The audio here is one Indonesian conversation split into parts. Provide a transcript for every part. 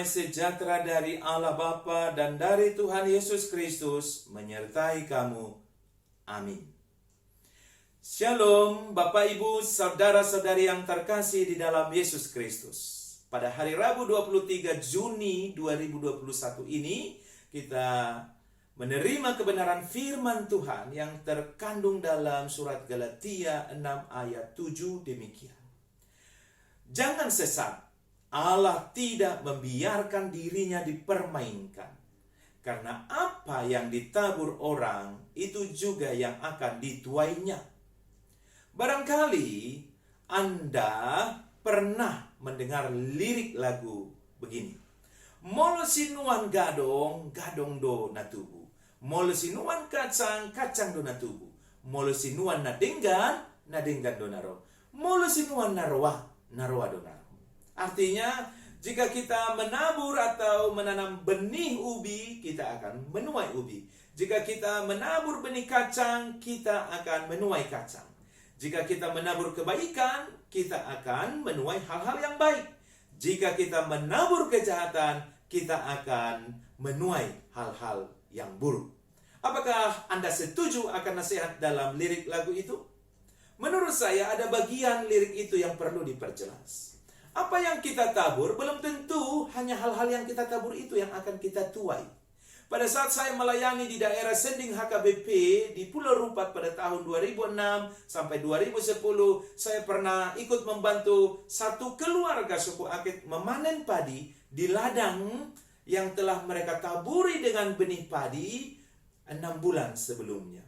damai sejahtera dari Allah Bapa dan dari Tuhan Yesus Kristus menyertai kamu. Amin. Shalom Bapak Ibu, saudara-saudari yang terkasih di dalam Yesus Kristus. Pada hari Rabu 23 Juni 2021 ini kita menerima kebenaran firman Tuhan yang terkandung dalam surat Galatia 6 ayat 7 demikian. Jangan sesat, Allah tidak membiarkan dirinya dipermainkan. Karena apa yang ditabur orang, itu juga yang akan dituainya. Barangkali Anda pernah mendengar lirik lagu begini. Molo sinuan gadong, gadong do natubu. Molo sinuan kacang, kacang do natubu. Molo sinuan nadenggan, nadenggan do naro. Molo sinuan narwa, narwa do naro. Artinya, jika kita menabur atau menanam benih ubi, kita akan menuai ubi. Jika kita menabur benih kacang, kita akan menuai kacang. Jika kita menabur kebaikan, kita akan menuai hal-hal yang baik. Jika kita menabur kejahatan, kita akan menuai hal-hal yang buruk. Apakah Anda setuju akan nasihat dalam lirik lagu itu? Menurut saya ada bagian lirik itu yang perlu diperjelas. Apa yang kita tabur belum tentu hanya hal-hal yang kita tabur itu yang akan kita tuai. Pada saat saya melayani di daerah Sending HKBP di Pulau Rupat pada tahun 2006 sampai 2010, saya pernah ikut membantu satu keluarga suku Akit memanen padi di ladang yang telah mereka taburi dengan benih padi 6 bulan sebelumnya.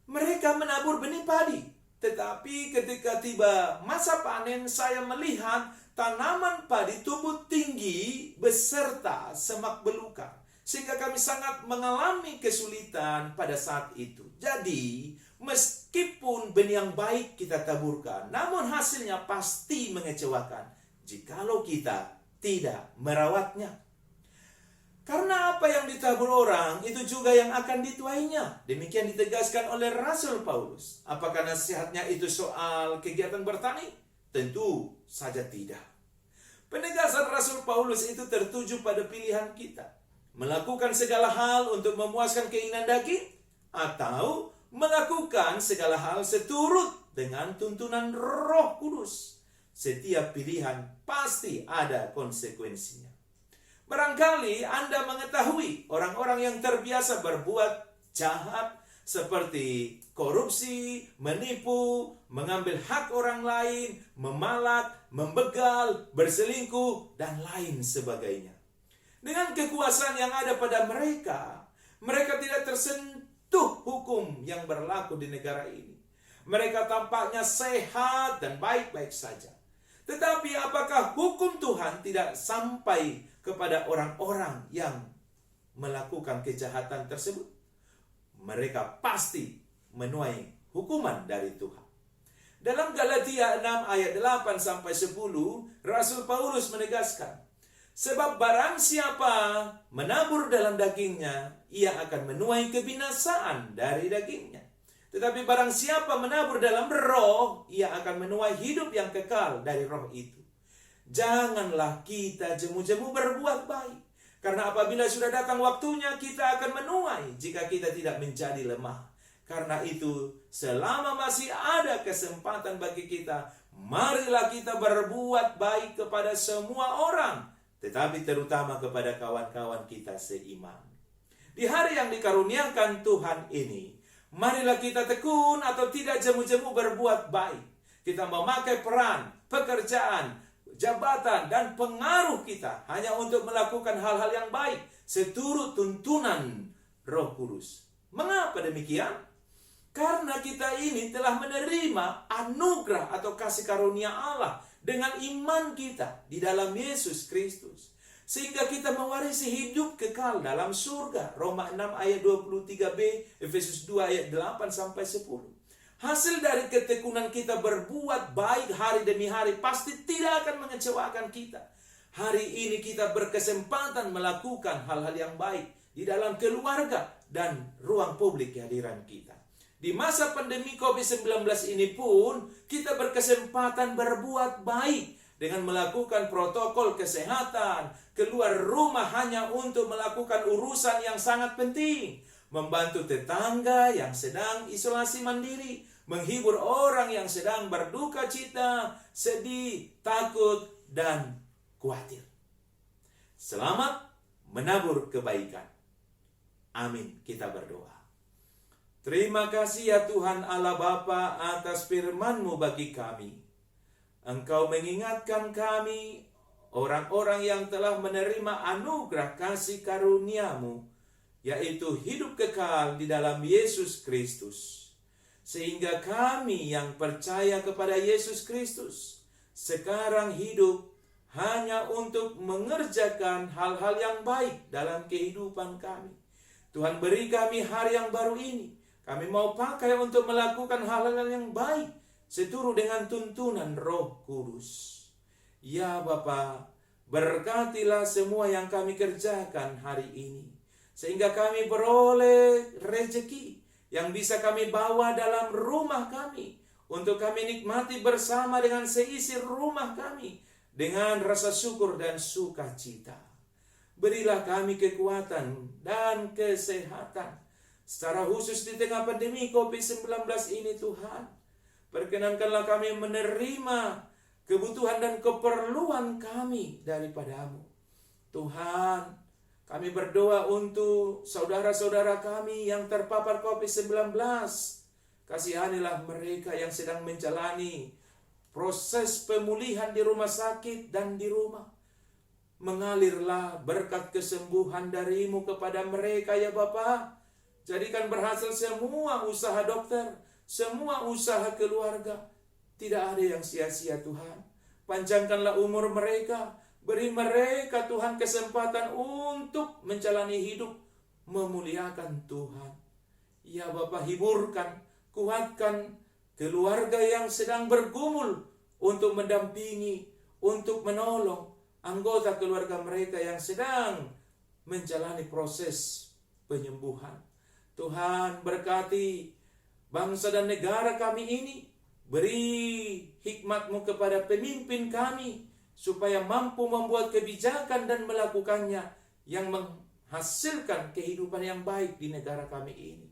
Mereka menabur benih padi. Tetapi ketika tiba masa panen, saya melihat tanaman padi tumbuh tinggi beserta semak belukar. Sehingga kami sangat mengalami kesulitan pada saat itu. Jadi, meskipun benih yang baik kita taburkan, namun hasilnya pasti mengecewakan jikalau kita tidak merawatnya. Karena apa yang ditabur orang, itu juga yang akan dituainya. Demikian ditegaskan oleh Rasul Paulus. Apakah nasihatnya itu soal kegiatan bertani? Tentu saja tidak. Penegasan Rasul Paulus itu tertuju pada pilihan kita. Melakukan segala hal untuk memuaskan keinginan daging, atau melakukan segala hal seturut dengan tuntunan Roh Kudus. Setiap pilihan pasti ada konsekuensinya. Barangkali Anda mengetahui orang-orang yang terbiasa berbuat jahat seperti korupsi, menipu, mengambil hak orang lain, memalak, membegal, berselingkuh, dan lain sebagainya. Dengan kekuasaan yang ada pada mereka, mereka tidak tersentuh hukum yang berlaku di negara ini. Mereka tampaknya sehat dan baik-baik saja. Tetapi apakah hukum Tuhan tidak sampai kepada orang-orang yang melakukan kejahatan tersebut? Mereka pasti menuai hukuman dari Tuhan. Dalam Galatia 6 ayat 8 sampai 10, Rasul Paulus menegaskan, sebab barang siapa menabur dalam dagingnya, ia akan menuai kebinasaan dari dagingnya. Tetapi barang siapa menabur dalam roh, ia akan menuai hidup yang kekal dari roh itu. Janganlah kita jemu-jemu berbuat baik. Karena apabila sudah datang waktunya, kita akan menuai jika kita tidak menjadi lemah. Karena itu, selama masih ada kesempatan bagi kita, marilah kita berbuat baik kepada semua orang, tetapi terutama kepada kawan-kawan kita seiman. Di hari yang dikaruniakan Tuhan ini, marilah kita tekun atau tidak jemu-jemu berbuat baik. Kita memakai peran, pekerjaan, jabatan, dan pengaruh kita hanya untuk melakukan hal-hal yang baik seturut tuntunan Roh Kudus. Mengapa demikian? Karena kita ini telah menerima anugerah atau kasih karunia Allah dengan iman kita di dalam Yesus Kristus. Sehingga kita mewarisi hidup kekal dalam surga. Roma 6 ayat 23b, Efesus 2 ayat 8 sampai 10. Hasil dari ketekunan kita berbuat baik hari demi hari pasti tidak akan mengecewakan kita. Hari ini kita berkesempatan melakukan hal-hal yang baik di dalam keluarga dan ruang publik kehadiran kita. Di masa pandemi COVID-19 ini pun kita berkesempatan berbuat baik dengan melakukan protokol kesehatan, keluar rumah hanya untuk melakukan urusan yang sangat penting, membantu tetangga yang sedang isolasi mandiri, menghibur orang yang sedang berduka cita, sedih, takut, dan khawatir. Selamat menabur kebaikan. Amin. Kita berdoa. Terima kasih ya Tuhan Allah Bapa atas firman-Mu bagi kami. Engkau mengingatkan kami, orang-orang yang telah menerima anugerah kasih karunia-Mu, yaitu hidup kekal di dalam Yesus Kristus. Sehingga kami yang percaya kepada Yesus Kristus, sekarang hidup hanya untuk mengerjakan hal-hal yang baik dalam kehidupan kami. Tuhan, beri kami hari yang baru ini. Kami mau pakai untuk melakukan hal-hal yang baik, seturut dengan tuntunan Roh Kudus. Ya Bapa, berkatilah semua yang kami kerjakan hari ini, sehingga kami beroleh rezeki yang bisa kami bawa dalam rumah kami, untuk kami nikmati bersama dengan seisi rumah kami, dengan rasa syukur dan sukacita. Berilah kami kekuatan dan kesehatan, secara khusus di tengah pandemi COVID-19 ini Tuhan. Perkenankanlah kami menerima kebutuhan dan keperluan kami daripada-Mu. Tuhan, kami berdoa untuk saudara-saudara kami yang terpapar COVID-19. Kasihanilah mereka yang sedang menjalani proses pemulihan di rumah sakit dan di rumah. Mengalirlah berkat kesembuhan dari-Mu kepada mereka ya Bapa. Jadikan berhasil semua usaha dokter, semua usaha keluarga. Tidak ada yang sia-sia Tuhan. Panjangkanlah umur mereka. Beri mereka Tuhan kesempatan untuk menjalani hidup memuliakan Tuhan. Ya Bapa, hiburkan, kuatkan keluarga yang sedang bergumul untuk mendampingi, untuk menolong anggota keluarga mereka yang sedang menjalani proses penyembuhan. Tuhan, berkati bangsa dan negara kami ini. Beri hikmat-Mu kepada pemimpin kami, supaya mampu membuat kebijakan dan melakukannya yang menghasilkan kehidupan yang baik di negara kami ini.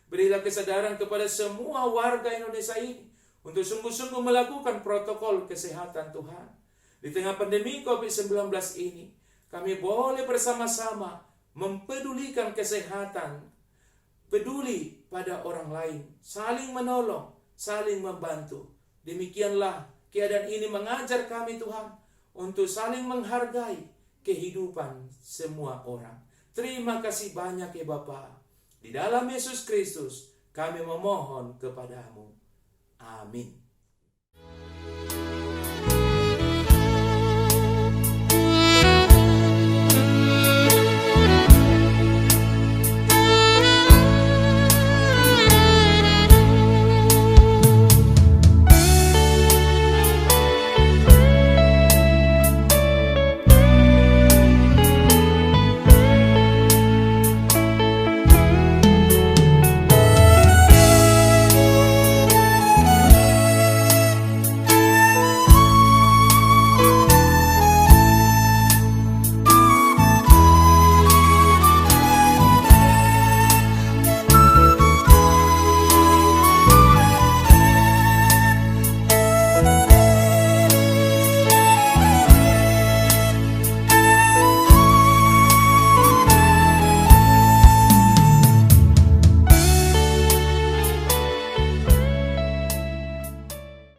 Berilah kesadaran kepada semua warga Indonesia ini untuk sungguh-sungguh melakukan protokol kesehatan Tuhan. Di tengah pandemi COVID-19 ini, kami boleh bersama-sama mempedulikan kesehatan, peduli pada orang lain, saling menolong, saling membantu. Demikianlah keadaan ini mengajar kami Tuhan untuk saling menghargai kehidupan semua orang. Terima kasih banyak ya Bapa. Di dalam Yesus Kristus kami memohon kepadamu. Amin.